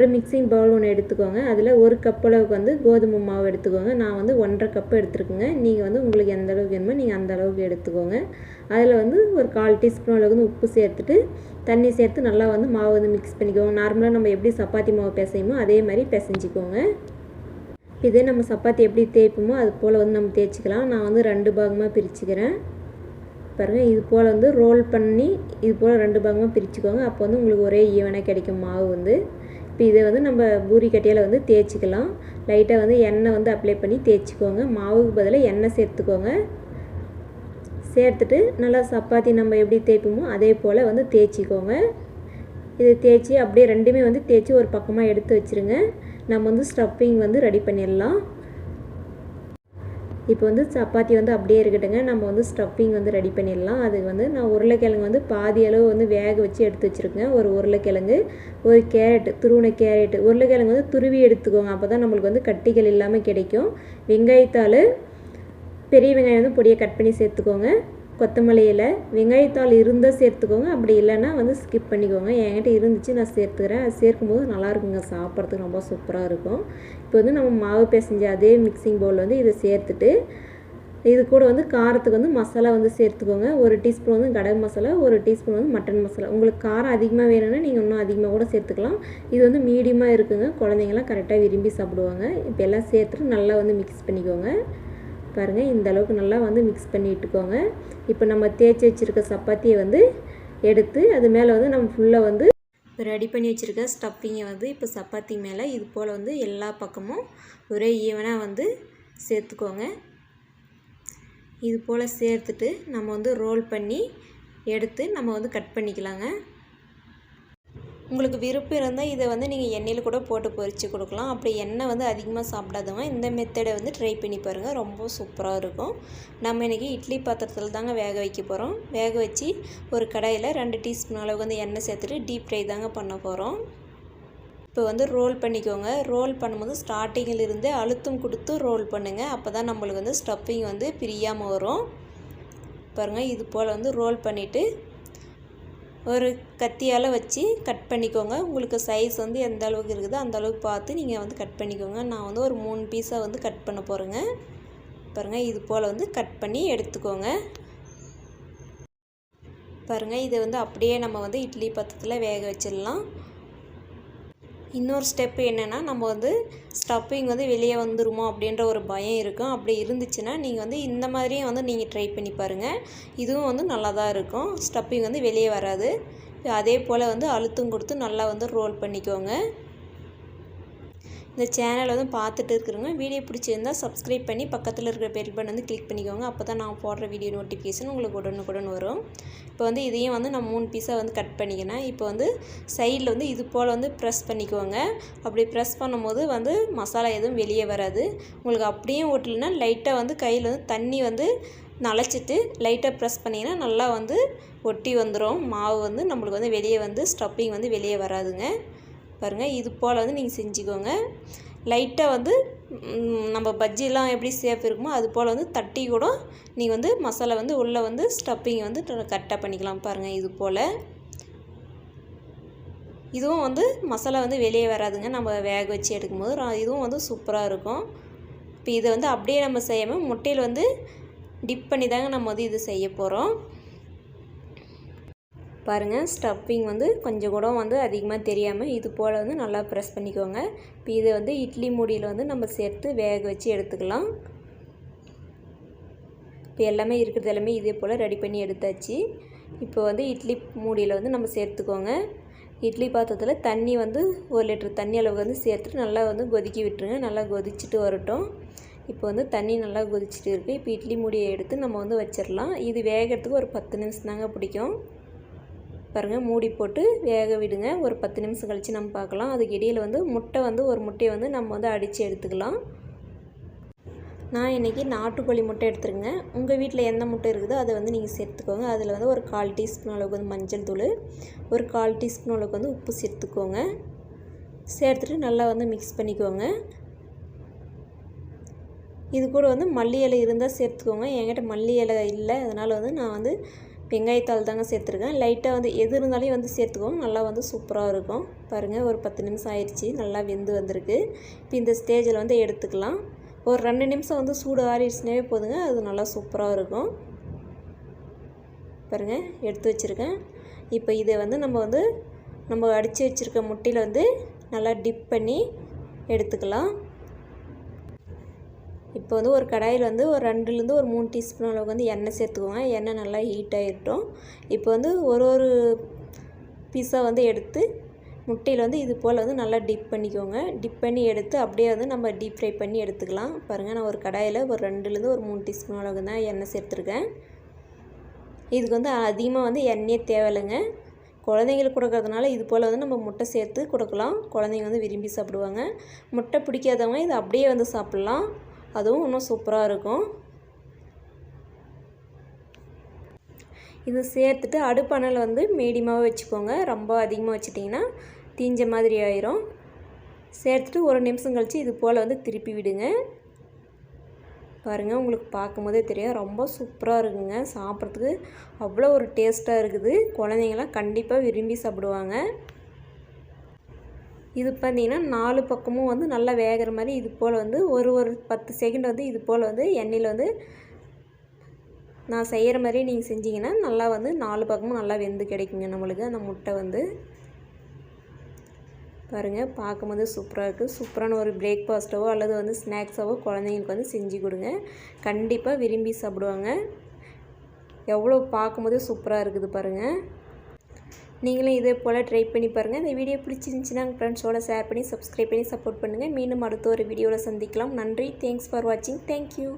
ஒரு மிக்சிங் பவுல் ஒன்று எடுத்துக்கோங்க. அதில் 1 கப் அளவுக்கு வந்து கோதுமை மாவு எடுத்துக்கோங்க. நான் வந்து 1.5 கப் எடுத்துருக்குங்க. நீங்கள் வந்து உங்களுக்கு எந்த அளவுக்கு வேணுமோ நீங்கள் அந்த அளவுக்கு எடுத்துக்கோங்க. அதில் வந்து ஒரு 1/4 டீஸ்பூன் அளவுக்கு வந்து உப்பு சேர்த்துட்டு தண்ணி சேர்த்து நல்லா வந்து மாவு வந்து மிக்ஸ் பண்ணிக்கோங்க. நார்மலாக நம்ம எப்படி சப்பாத்தி மாவு பிசையுமோ அதே மாதிரி பிசைஞ்சிக்கோங்க. இதே நம்ம சப்பாத்தி எப்படி தேய்ப்போமோ அது போல் வந்து நம்ம தேய்ச்சிக்கலாம். நான் வந்து 2 பாகமாக பிரிச்சுக்கிறேன். பாருங்கள், இது போல் வந்து ரோல் பண்ணி இது போல் 2 பாகமாக பிரிச்சுக்கோங்க. அப்போ வந்து உங்களுக்கு ஒரே ஈவனாக கிடைக்கும் மாவு வந்து. இப்போ இதை வந்து நம்ம பூரி கட்டையில் வந்து தேய்ச்சிக்கலாம். லைட்டாக வந்து எண்ணெய் வந்து அப்ளை பண்ணி தேய்ச்சிக்கோங்க. மாவுக்கு பதிலாக எண்ணெய் சேர்த்துக்கோங்க. சேர்த்துட்டு நல்லா சப்பாத்தி நம்ம எப்படி தேய்ப்போமோ அதே போல் வந்து தேய்ச்சிக்கோங்க. இதை தேய்ச்சி அப்படியே ரெண்டுமே வந்து தேய்ச்சி ஒரு பக்கமாக எடுத்து வச்சுருங்க. நம்ம வந்து ஸ்டஃப்பிங் வந்து ரெடி பண்ணிடலாம். இப்போ வந்து சப்பாத்தி வந்து அப்படியே இருக்கட்டுங்க. நம்ம வந்து ஸ்டஃப்பிங் வந்து ரெடி பண்ணிடலாம். அதுக்கு வந்து நான் உருளைக்கிழங்கு வந்து பாதி அளவு வந்து வேக வச்சு எடுத்து வச்சுருக்கேன். ஒரு உருளைக்கிழங்கு, ஒரு கேரட், துருவின கேரட். உருளைக்கிழங்கு வந்து துருவி எடுத்துக்கோங்க. அப்போ தான் நம்மளுக்கு வந்து கட்டிகள் இல்லாமல் கிடைக்கும். வெங்காயத்தாள், பெரிய வெங்காயம் வந்து பொடியை கட் பண்ணி சேர்த்துக்கோங்க. கொத்தமல்லி இலை, வெங்காயத்தாள் இருந்தால் சேர்த்துக்கோங்க. அப்படி இல்லைன்னா வந்து ஸ்கிப் பண்ணிக்கோங்க. என்கிட்ட இருந்துச்சு நான் சேர்த்துக்கிறேன். அது சேர்க்கும்போது நல்லாயிருக்குங்க, சாப்பிட்றதுக்கு ரொம்ப சூப்பராக இருக்கும். இப்போ வந்து நம்ம மாவு பிசைஞ்ச அதே மிக்சிங் பவுல் வந்து இதை சேர்த்துட்டு இது கூட வந்து காரத்துக்கு வந்து மசாலா வந்து சேர்த்துக்கோங்க. 1 டீஸ்பூன் வந்து கரம் மசாலா, 1 டீஸ்பூன் வந்து மட்டன் மசாலா. உங்களுக்கு காரம் அதிகமாக வேணும்னா நீங்கள் இன்னும் அதிகமாக கூட சேர்த்துக்கலாம். இது வந்து மீடியமாக இருக்குங்க. குழந்தைங்களாம் கரெக்டாக விரும்பி சாப்பிடுவாங்க. இப்போ எல்லாம் சேர்த்துட்டு நல்லா வந்து மிக்ஸ் பண்ணிக்கோங்க. பாருங்கள், இந்த அளவுக்கு நல்லா வந்து மிக்ஸ் பண்ணி விட்டுக்கோங்க. இப்போ நம்ம தேய்ச்சி வச்சுருக்க சப்பாத்தியை வந்து எடுத்து அது மேலே வந்து நம்ம ஃபுல்லாக வந்து ரெடி பண்ணி வச்சுருக்க ஸ்டஃப்பிங்கை வந்து இப்போ சப்பாத்தி மேலே இது போல் வந்து எல்லா பக்கமும் ஒரே ஈவனாக வந்து சேர்த்துக்கோங்க. இது போல் சேர்த்துட்டு நம்ம வந்து ரோல் பண்ணி எடுத்து நம்ம வந்து கட் பண்ணிக்கலாங்க. உங்களுக்கு விருப்பம் இருந்தால் இதை வந்து நீங்கள் எண்ணெயில் கூட போட்டு பொரித்து கொடுக்கலாம். அப்படி எண்ணெய் வந்து அதிகமாக சாப்பிடாதவங்க இந்த மெத்தடை வந்து ட்ரை பண்ணி பாருங்கள். ரொம்ப சூப்பராக இருக்கும். நம்ம இன்றைக்கி இட்லி பாத்திரத்தில் தாங்க வேக வைக்க போகிறோம். வேக வச்சு ஒரு கடாயில் 2 டீஸ்பூன் அளவுக்கு வந்து எண்ணெய் சேர்த்துட்டு டீப் ஃப்ரை தாங்க பண்ண போகிறோம். இப்போ வந்து ரோல் பண்ணிக்கோங்க. ரோல் பண்ணும்போது ஸ்டார்டிங்கில் இருந்தே அழுத்தம் கொடுத்து ரோல் பண்ணுங்கள். அப்போ தான் நம்மளுக்கு வந்து ஸ்டஃப்பிங் வந்து பிரியாமல் வரும். பாருங்கள், இது போல் வந்து ரோல் பண்ணிவிட்டு ஒரு கத்தியால் வச்சு கட் பண்ணிக்கோங்க. உங்களுக்கு சைஸ் வந்து எந்த அளவுக்கு இருக்குதோ அந்த அளவுக்கு பார்த்து நீங்கள் வந்து கட் பண்ணிக்கோங்க. நான் வந்து ஒரு 3 பீஸாக வந்து கட் பண்ண போகிறேங்க. பாருங்கள், இது போல் வந்து கட் பண்ணி எடுத்துக்கோங்க. பாருங்கள், இதை வந்து அப்படியே நம்ம வந்து இட்லி பாத்திரத்தில் வேக வச்சிடலாம். இன்னொரு ஸ்டெப்பு என்னென்னா, நம்ம வந்து ஸ்டஃப்பிங் வந்து வெளியே வந்துருமோ அப்படின்ற ஒரு பயம் இருக்கும். அப்படி இருந்துச்சுன்னா நீங்கள் வந்து இந்த மாதிரியும் வந்து நீங்கள் ட்ரை பண்ணி பாருங்கள். இதுவும் வந்து நல்லா தான் இருக்கும். ஸ்டஃப்பிங் வந்து வெளியே வராது. அதே போல் வந்து அழுத்தம் கொடுத்து நல்லா வந்து ரோல் பண்ணிக்கோங்க. இந்த சேனலை வந்து பார்த்துட்டு இருக்கிறவங்க வீடியோ பிடிச்சிருந்தால் சப்ஸ்கிரைப் பண்ணி பக்கத்தில் இருக்கிற பெல் பட்டன் வந்து கிளிக் பண்ணிக்கோங்க. அப்போ தான் நான் போடுற வீடியோ நோட்டிஃபிகேஷன் உங்களுக்கு உடனுக்குடன் வரும். இப்போ வந்து இதையும் வந்து நான் 3 பீஸாக வந்து கட் பண்ணிக்கினேன். இப்போ வந்து சைடில் வந்து இது போல் வந்து ப்ரெஸ் பண்ணிக்கோங்க. அப்படி ப்ரெஸ் பண்ணும்போது வந்து மசாலா எதுவும் வெளியே வராது. உங்களுக்கு அப்படியே ஒட்டலைன்னா லைட்டாக வந்து கையில் வந்து தண்ணி வந்து நனைச்சிட்டு லைட்டாக ப்ரெஸ் பண்ணிங்கன்னா நல்லா வந்து ஒட்டி வந்துடும். மாவு வந்து நம்மளுக்கு வந்து வெளியே வந்து ஸ்டஃப்பிங் வந்து வெளியே வராதுங்க. பாருங்கள், இது போல் வந்து நீங்கள் செஞ்சுக்கோங்க. லைட்டாக வந்து நம்ம பஜ்ஜிலாம் எப்படி சேஃப் இருக்குமோ அது போல் வந்து தட்டி கூட நீங்கள் வந்து மசாலா வந்து உள்ளே வந்து ஸ்டஃப்பிங் வந்து கரெக்டாக பண்ணிக்கலாம். பாருங்கள், இது போல் இதுவும் வந்து மசாலா வந்து வெளியே வராதுங்க. நம்ம வேக வச்சு எடுக்கும்போது இதுவும் வந்து சூப்பராக இருக்கும். இப்போ இதை வந்து அப்படியே நம்ம செய்யாமல் முட்டையில் வந்து டிப் பண்ணி தாங்க நம்ம வந்து இது செய்ய போகிறோம். பாருங்கள், ஸ்டஃப்பிங் வந்து கொஞ்சம் கூட வந்து அதிகமாக தெரியாமல் இது போல் வந்து நல்லா ப்ரெஸ் பண்ணிக்கோங்க. இப்போ இதை வந்து இட்லி மூடியில் வந்து நம்ம சேர்த்து வேக வச்சு எடுத்துக்கலாம். இப்போ எல்லாமே இருக்கிறது எல்லாமே இதே போல் ரெடி பண்ணி எடுத்தாச்சு. இப்போ வந்து இட்லி மூடியில் வந்து நம்ம சேர்த்துக்கோங்க. இட்லி பாத்திரத்தில் தண்ணி வந்து 1 லிட்டர் தண்ணி அளவு வந்து சேர்த்துட்டு நல்லா வந்து கொதிக்க விட்டுருங்க. நல்லா கொதிச்சுட்டு வரட்டும். இப்போ வந்து தண்ணி நல்லா கொதிச்சுட்டு இருக்குது. இப்போ இட்லி மூடியை எடுத்து நம்ம வந்து வச்சிடலாம். இது வேகிறதுக்கு ஒரு 10 நிமிஷம் தாங்க பிடிக்கும். பாருங்கள், மூடி போட்டு வேக விடுங்க. ஒரு 10 நிமிஷம் கழித்து நம்ம பார்க்கலாம். அதுக்கு இடையில் வந்து முட்டை வந்து ஒரு முட்டையை வந்து நம்ம வந்து அடித்து எடுத்துக்கலாம். நான் இன்றைக்கி நாட்டுக்கோழி முட்டை எடுத்துருங்க. உங்கள் வீட்டில் எந்த முட்டை இருக்குதோ அதை வந்து நீங்கள் சேர்த்துக்கோங்க. அதில் வந்து ஒரு 1/4 டீஸ்பூன் அளவுக்கு வந்து மஞ்சள் தூள், ஒரு 1/4 டீஸ்பூன் அளவுக்கு வந்து உப்பு சேர்த்துக்கோங்க. சேர்த்துட்டு நல்லா வந்து மிக்ஸ் பண்ணிக்கோங்க. இது கூட வந்து மல்லி இலை இருந்தால் சேர்த்துக்கோங்க. என்கிட்ட மல்லி இலை இல்லை, அதனால் வந்து நான் வந்து வெங்காயத்தாள் தாங்க சேர்த்துருக்கேன். லைட்டாக வந்து எது இருந்தாலும் வந்து சேர்த்துக்கோங்க, நல்லா வந்து சூப்பராக இருக்கும். பாருங்கள், ஒரு 10 நிமிஷம் ஆயிடுச்சு, நல்லா வெந்து வந்திருக்கு. இப்போ இந்த ஸ்டேஜில் வந்து எடுத்துக்கலாம். ஒரு 2 நிமிஷம் வந்து சூடு ஆறிடுச்சுனே போதுங்க, அது நல்லா சூப்பராக இருக்கும். பாருங்கள், எடுத்து வச்சுருக்கேன். இப்போ இதை வந்து நம்ம அடித்து வச்சுருக்க முட்டையில் வந்து நல்லா டிப் பண்ணி எடுத்துக்கலாம். இப்போ வந்து ஒரு கடாயில் வந்து ஒரு 2லேருந்து ஒரு 3 டீஸ்பூன் அளவுக்கு வந்து எண்ணெய் சேர்த்துக்கோங்க. எண்ணெய் நல்லா ஹீட் ஆகிட்டோம். இப்போ வந்து ஒரு பீஸாக வந்து எடுத்து முட்டையில் வந்து இது போல் வந்து நல்லா டிப் பண்ணிக்கோங்க. டிப் பண்ணி எடுத்து அப்படியே வந்து நம்ம டீப் ஃப்ரை பண்ணி எடுத்துக்கலாம். பாருங்கள், நான் ஒரு கடாயில் ஒரு 2லேருந்து ஒரு 3 டீஸ்பூன் அளவுக்கு தான் எண்ணெய் சேர்த்துருக்கேன். இதுக்கு வந்து அதிகமாக வந்து எண்ணெயே தேவையில்லைங்க. குழந்தைங்களுக்கு கொடுக்கறதுனால இது போல் வந்து நம்ம முட்டை சேர்த்து கொடுக்கலாம். குழந்தைங்க வந்து விரும்பி சாப்பிடுவாங்க. முட்டை பிடிக்காதவங்க இது அப்படியே வந்து சாப்பிட்லாம், அதுவும் இன்னும் சூப்பராக இருக்கும். இது சேர்த்துட்டு அடுப்பானல் வந்து மீடியமாக வச்சுக்கோங்க. ரொம்ப அதிகமாக வச்சிட்டிங்கன்னா தீஞ்ச மாதிரி ஆயிரும். சேர்த்துட்டு ஒரு நிமிஷம் கழித்து இது போல் வந்து திருப்பி விடுங்க. பாருங்கள், உங்களுக்கு பார்க்கும்போதே தெரியும், ரொம்ப சூப்பராக இருக்குங்க. சாப்பிட்றதுக்கு அவ்வளோ ஒரு டேஸ்ட்டாக இருக்குது. குழந்தைங்களாம் கண்டிப்பாக விரும்பி சாப்பிடுவாங்க. இது பார்த்திங்கன்னா 4 பக்கமும் வந்து நல்லா வேகிற மாதிரி இது போல் வந்து ஒரு 10 செகண்ட் வந்து இது போல் வந்து எண்ணெயில் வந்து நான் செய்கிற மாதிரி நீங்கள் செஞ்சிங்கன்னா நல்லா வந்து 4 பக்கமும் நல்லா வெந்து கிடைக்குங்க நம்மளுக்கு அந்த முட்டை வந்து. பாருங்கள், பார்க்கும்போது சூப்பராக இருக்குது. சூப்பரான ஒரு பிரேக்ஃபாஸ்ட்டோ அல்லது வந்து ஸ்நாக்ஸாவோ குழந்தைங்களுக்கு வந்து செஞ்சு கொடுங்க. கண்டிப்பாக விரும்பி சாப்பிடுவாங்க. எவ்வளோ பார்க்கும்போதே சூப்பராக இருக்குது பாருங்கள். நீங்களும் இதே போல் ட்ரை பண்ணி பாருங்கள். இந்த வீடியோ பிடிச்சிருந்துச்சின்னா ஃப்ரெண்ட்ஸோட ஷேர் பண்ணி சப்ஸ்கிரைப் பண்ணி சப்போர்ட் பண்ணுங்கள். மீண்டும் அடுத்த ஒரு வீடியோவில் சந்திக்கலாம். நன்றி. தேங்க்ஸ் ஃபார் வாட்சிங். தேங்க்யூ.